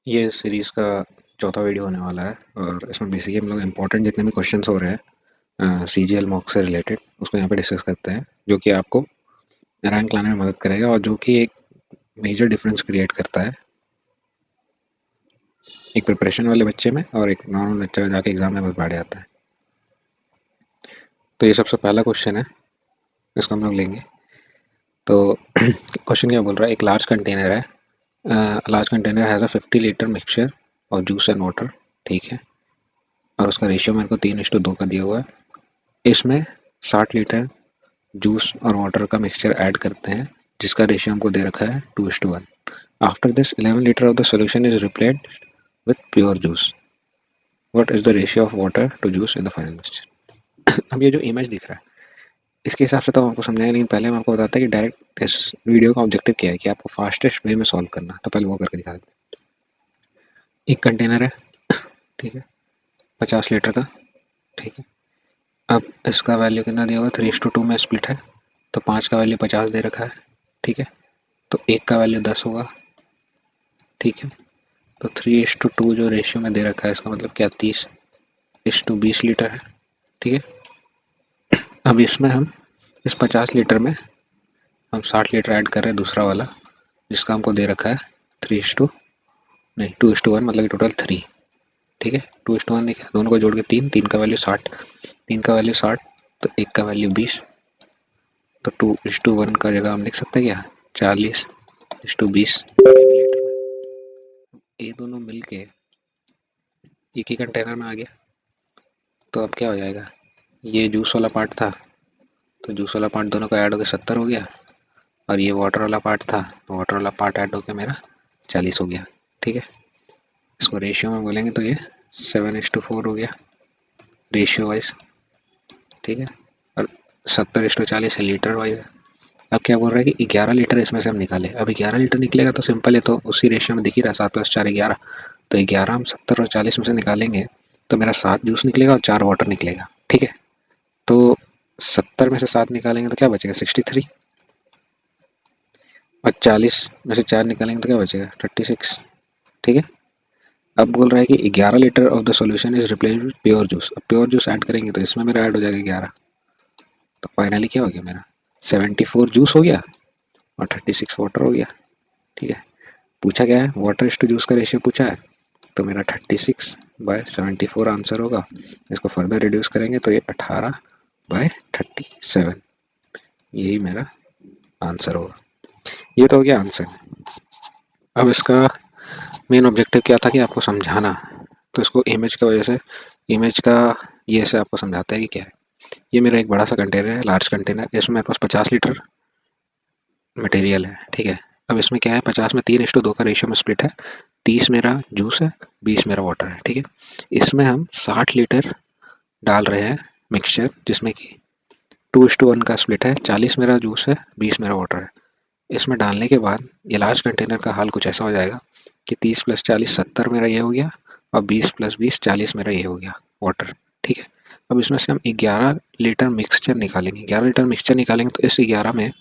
ये सीरीज का चौथा वीडियो होने वाला है और इसमें बेसिकली हम लोग इम्पोर्टेंट जितने भी क्वेश्चंस हो रहे हैं सीजीएल मॉक से रिलेटेड उसको यहाँ पे डिस्कस करते हैं, जो कि आपको रैंक लाने में मदद करेगा और जो कि एक मेजर डिफरेंस क्रिएट करता है एक प्रिपरेशन वाले बच्चे में और एक नॉर्मल बच्चा जाके एग्जाम में बैठ जाता है। तो ये सबसे पहला क्वेश्चन है, इसको हम लोग लेंगे। तो क्वेश्चन क्या बोल रहा है, एक लार्ज कंटेनर है, large container has a 50 litre mixture और जूस एंड वाटर, ठीक है, और उसका रेशियो मेरे को 3:2 का दिया हुआ है। इसमें 60 लीटर जूस और वाटर का मिक्सचर ऐड करते हैं जिसका रेशियो हमको दे रखा है 2:1। After this 11 litre of the solution is replaced with pure juice. What is the ratio of water to juice in the final mixture. अब ये जो इमेज दिख रहा है इसके हिसाब से तो हम आपको समझाएंगे, लेकिन पहले हम आपको बताते हैं कि डायरेक्ट इस वीडियो का ऑब्जेक्टिव क्या है, कि आपको फास्टेस्ट वे में सॉल्व करना। तो पहले वो करके दिखा देते हैं। एक कंटेनर है, ठीक है, 50 लीटर का, ठीक है। अब इसका वैल्यू कितना दिया हुआ है, 3:2 में स्प्लिट है, तो 5 का वैल्यू 50 दे रखा है, ठीक है। तो 1 का वैल्यू 10 होगा, ठीक है। तो 3:2 जो रेशियो में दे रखा है इसका मतलब क्या, 30:20 लीटर है, ठीक है। अब इसमें हम इस 50 लीटर में हम 60 लीटर ऐड कर रहे हैं, दूसरा वाला जिसका हमको दे रखा है 2:1, मतलब कि टोटल 3, ठीक है। 2:1 देखिए, दोनों को जोड़ के 3, 3 का वैल्यू 60, 3 का वैल्यू 60, तो 1 का वैल्यू 20। तो 2:1 का जगह हम लिख सकते हैं क्या, 40:20 मिलीलीटर में। ये दोनों मिलके एक ही कंटेनर में आ गया। तो अब क्या हो जाएगा, ये जूस वाला पार्ट था, तो जूस वाला पार्ट दोनों का ऐड होकर 70 हो गया, और ये वाटर वाला पार्ट था, तो वाटर वाला पार्ट ऐड होकर मेरा 40 हो गया, ठीक है। इसको रेशियो में बोलेंगे तो ये 7:4 हो गया रेशियो वाइज, ठीक है। और 70:40 है लीटर वाइज। अब क्या बोल रहा है कि 11 लीटर इसमें से हम निकाले। अब 11 लीटर निकलेगा तो सिंपल है, तो उसी रेशियो में दिख ही रहा, 7+4 11। तो 11 हम 70 और 40 में से निकालेंगे तो मेरा 7 जूस निकलेगा और 4 वाटर निकलेगा, ठीक है। तो 70 में से 7 निकालेंगे तो क्या बचेगा, 63, और 40 में से 4 निकालेंगे तो क्या बचेगा, 36, ठीक है। अब बोल रहा है कि 11 litre of the solution is replaced with pure juice. अब प्योर जूस ऐड करेंगे तो इसमें मेरा ऐड हो जाएगा 11। तो फाइनली क्या हो गया, मेरा 74 जूस हो गया और 36 वाटर हो गया, ठीक है। पूछा क्या है, वाटर इज टू जूस का रेशियो पूछा है, तो मेरा 36/74 आंसर होगा। इसको फर्दर रिड्यूस करेंगे तो ये 18/37, यही मेरा आंसर होगा। ये तो हो गया आंसर। अब इसका मेन ऑब्जेक्टिव क्या था कि आपको समझाना, तो इसको इमेज की वजह से, इमेज का ये से आपको समझाता है कि क्या है। ये मेरा एक बड़ा सा कंटेनर है, लार्ज कंटेनर, इसमें मेरे पास 50 लीटर मटेरियल है, ठीक है। अब इसमें क्या है, 50 में 3:2 का रेशियो में स्प्लिट है, 30 मेरा जूस है, 20 मेरा वाटर है, ठीक है। इसमें हम 60 लीटर डाल रहे हैं मिक्सचर, जिसमें कि 2:1 का स्प्लिट है, 40 मेरा जूस है, 20 मेरा वाटर है। इसमें डालने के बाद ये लार्ज कंटेनर का हाल कुछ ऐसा हो जाएगा कि 30+40 70 मेरा ये हो गया, और 20+20 40 मेरा ये हो गया वाटर, ठीक है। अब इसमें से हम 11 लीटर मिक्सचर निकालेंगे। 11 लीटर मिक्सचर निकालेंगे तो इस 11 में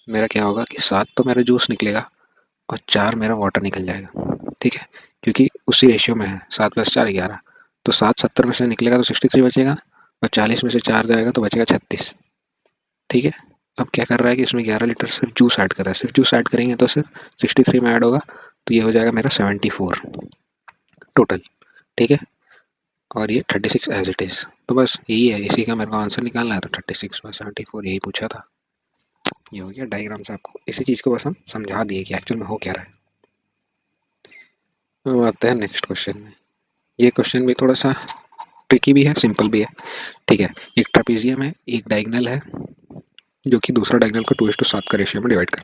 मेरा क्या होगा कि 7 तो मेरा जूस निकलेगा और 4 मेरा वाटर निकल जाएगा, ठीक है, क्योंकि उसी रेशियो में है, 7+4 11। तो 7 70 में से निकलेगा तो 63 बचेगा, और 40 में से 4 जाएगा तो बचेगा 36, ठीक है। अब क्या कर रहा है कि इसमें 11 लीटर सिर्फ जूस ऐड कर रहा है, सिर्फ जूस ऐड करेंगे तो सिर्फ 63 में ऐड होगा, तो ये हो जाएगा मेरा 74 टोटल, ठीक है। और ये 36 एज इट इज। तो बस यही है, इसी का मेरे को आंसर निकालना है, तो 36/74 यही पूछा था। ये हो गया डायग्राम से, आपको इसी चीज़ को बस हम समझा दिए कि एक्चुअल में हो क्या रहा है। तो आते हैं नेक्स्ट क्वेश्चन में। ये क्वेश्चन भी थोड़ा सा ट्रिकी भी है, सिंपल भी है, ठीक है। एक ट्रेपेजियम है, एक डायगोनल है जो कि दूसरा डायगोनल को 2:7 का रेशियो में डिवाइड कर।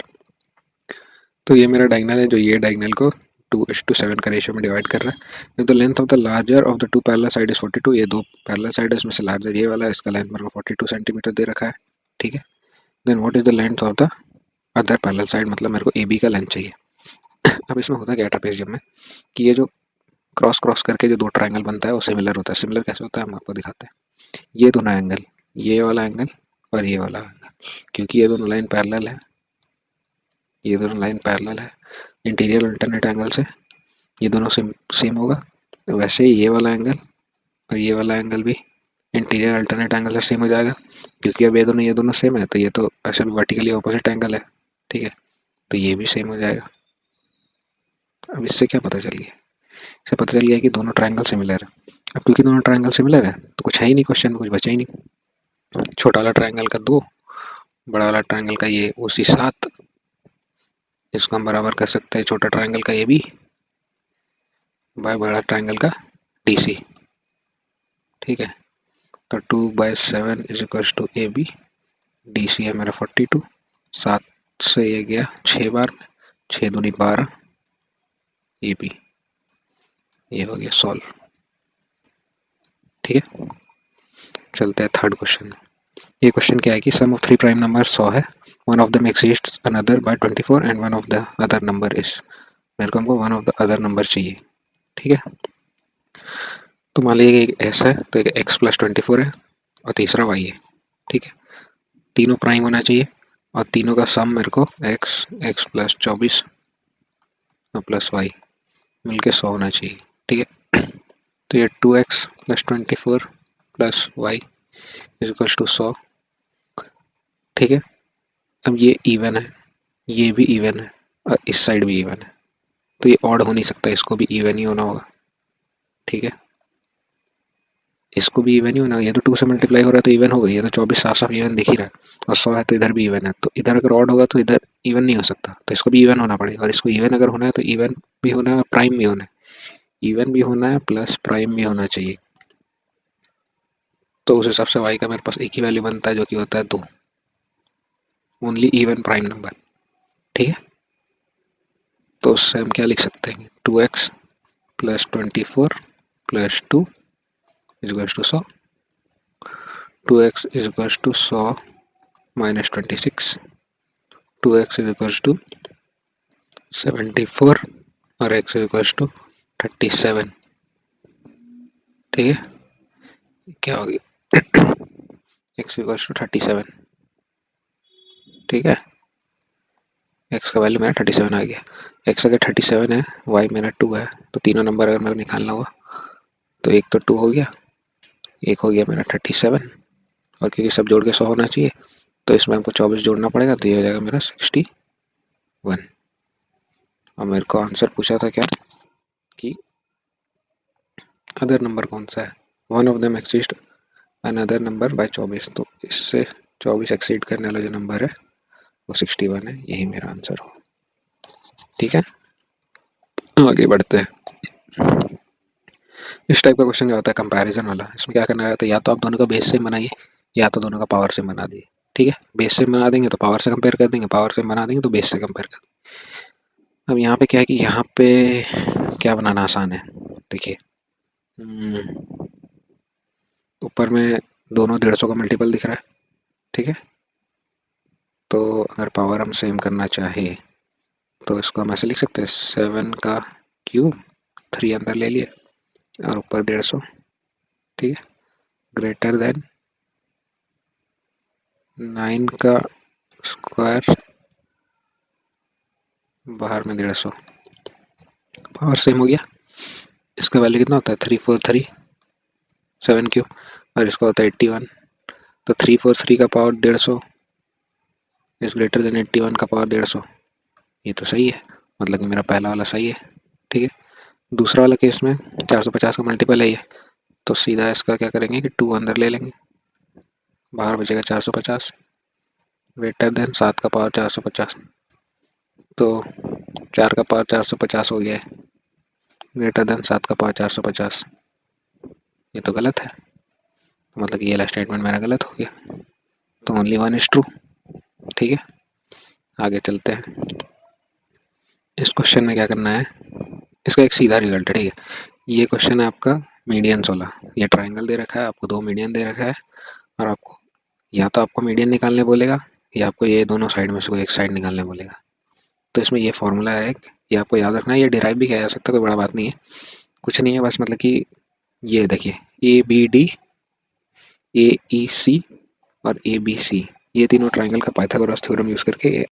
तो ये मेरा डायगोनल है जो ये डायगोनल को 2:7 का रेशियो में डिवाइड कर रहा है। The length of the larger of the two parallel side is 42। ये दो पैरेलल साइड है, इसमें से लार्जर ये वाला है, इसका लेंथ मेरे को 42 सेंटीमीटर दे रखा है, ठीक है। Then what is the length of the other parallel side, मतलब मेरे को ए बी का लेंथ चाहिए। अब इसमें होता क्या है ट्रेपेजियम में, कि ये जो क्रॉस क्रॉस करके जो दो ट्रायंगल बनता है वो सिमिलर होता है। सिमिलर कैसे होता है हम आपको दिखाते हैं। ये दोनों एंगल, ये वाला एंगल और ये वाला एंगल, क्योंकि ये दोनों लाइन पैरेलल है, ये दोनों लाइन पैरेलल है इंटीरियर अल्टरनेट एंगल से, ये दोनों सेम सेम होगा। तो वैसे ही ये वाला एंगल और ये वाला एंगल भी इंटीरियर अल्टरनेट एंगल से सेम हो जाएगा, क्योंकि अब ये दोनों सेम है, तो ये तो ऐसे भी वर्टिकली ऑपोजिट एंगल है। ठीक है, तो ये भी सेम हो जाएगा। अब इससे क्या पता चल गया? इससे पता चल गया कि दोनों ट्रायंगल सिमिलर है। अब क्योंकि दोनों ट्रायंगल सिमिलर है तो कुछ है ही नहीं, क्वेश्चन में कुछ बचा ही नहीं। छोटा वाला ट्रायंगल का 2, बड़ा वाला ट्रायंगल का ये उसी 7, इसको हम बराबर कर सकते हैं छोटा ट्रायंगल का ये भी बाय बड़ा ट्रायंगल का DC। ठीक है, तो 2/7 is equal to AB। DC है मेरा 42, 7 से ये गया 6 बार में, 6 दूनी 12, AB। ये हो गया सॉल्व। ठीक है, चलते हैं थर्ड क्वेश्चन। ये क्वेश्चन क्या है कि सम ऑफ 3 प्राइम नंबर 100 है, one of them exceeds another by 24 and one of the other number is. मेरे को हमको one of the other number चाहिए। ठीक है, तो मान लीजिए एक S है, तो एक x+24 है और तीसरा y है। ठीक है, तीनों प्राइम होना चाहिए और तीनों का सम मेरे को x+24 और प्लस y मिलके 100 होना चाहिए। ठीक है, तो ये 2x+24 plus y is equal to 100। ठीक है, अब ये इवन है, ये भी इवन है और इस साइड भी इवन है, तो ये ऑड हो नहीं सकता, इसको भी इवन ही होना होगा। ठीक है, इसको भी इवन ही होना, ये तो 2 से मल्टीप्लाई हो रहा है तो इवन हो गई, ये तो 24 साफ साफ इवन दिख ही रहा है, और 100 है तो इधर भी इवन है, तो इधर अगर ऑड होगा तो इधर इवन नहीं हो सकता, तो इसको भी इवन होना पड़ेगा, और इसको इवन अगर होना है तो इवन भी होना है, प्राइम भी होना है, इवन भी होना है प्लस प्राइम भी होना चाहिए। तो उस हिसाब से y का मेरे पास एक ही वैल्यू बनता है जो कि होता है 2, ओनली इवन प्राइम नंबर। ठीक है, तो उससे हम क्या लिख सकते हैं, 2x+24 प्लस 2 is equal to 100, 2x is equal to 100 minus 26, 2x is equal to 74 और x इज इक्वल टू 37। ठीक है, क्या हो गया x इक्वल टू 37। ठीक है, x का वैल्यू मेरा 37 आ गया। x अगर 37 है, y मेरा 2 है, तो तीनों नंबर अगर मेरे को निकालना हुआ तो एक तो 2 हो गया, एक हो गया मेरा 37, और क्योंकि सब जोड़ के 100 होना चाहिए तो इसमें हमको 24 जोड़ना पड़ेगा, तो ये हो जाएगा मेरा 61। और मेरे को आंसर पूछा था क्या कि अदर नंबर कौन सा है, one of them exist another number by 24, तो इससे 24 एक्सीड करने वाला जो नंबर है वो 61 है, यही मेरा आंसर हो। ठीक है, आगे बढ़ते हैं। इस टाइप का क्वेश्चन जो होता है कंपैरिजन वाला, इसमें क्या करना रहता है, या तो आप दोनों का बेस से बनाइए या तो दोनों का पावर से बना दिए। ठीक है, बेस से बना देंगे तो पावर से कंपेयर कर देंगे, पावर से बना देंगे तो बेस से कंपेयर कर देंगे। अब यहाँ पे क्या है कि यहाँ पे क्या बनाना आसान है, देखिए ऊपर में दोनों 150 का मल्टीपल दिख रहा है। ठीक है, तो अगर पावर हम सेम करना चाहे तो इसको हम ऐसे लिख सकते हैं, 7 का क्यूब 3 अंदर ले लिए और ऊपर 150। ठीक है, ग्रेटर देन 9 का स्क्वायर बाहर में 150, पावर सेम हो गया। इसका वैल्यू कितना होता है 343 7 क्यूब, और इसका होता है 81, तो 343 का पावर 150 इज ग्रेटर देन 81 का पावर 150। ये तो सही है, मतलब कि मेरा पहला वाला सही है। ठीक है, दूसरा वाला केस में 450 का मल्टीपल है ये, तो सीधा इसका क्या करेंगे कि 2 अंदर ले लेंगे, बाहर बचेगा 450, ग्रेटर देन 7 का पावर 450, तो 4 का पावर 450 हो गया है, ग्रेटर देन 7 का पावर 450। ये तो गलत है, मतलब कि ये वाला स्टेटमेंट मेरा गलत हो गया, तो ओनली वन इज ट्रू। ठीक है, आगे चलते हैं। इस क्वेश्चन में क्या करना है, इसका एक सीधा रिजल्ट है। ठीक है, ये क्वेश्चन है आपका मीडियंस वाला, ये ट्राइंगल दे रखा है आपको, 2 मीडियन दे रखा है, और आपको या तो आपको मीडियन निकालने बोलेगा या आपको ये दोनों साइड में से कोई एक साइड निकालने बोलेगा। तो इसमें ये फॉर्मूला है, ये आपको याद रखना है, ये डिराइव भी किया जा सकता है, कोई बड़ा बात नहीं है, कुछ नहीं है, बस मतलब कि ये देखिए ABD AEC और ABC, ये तीनों ट्राइंगल का पाइथागोरस थ्योरम यूज करके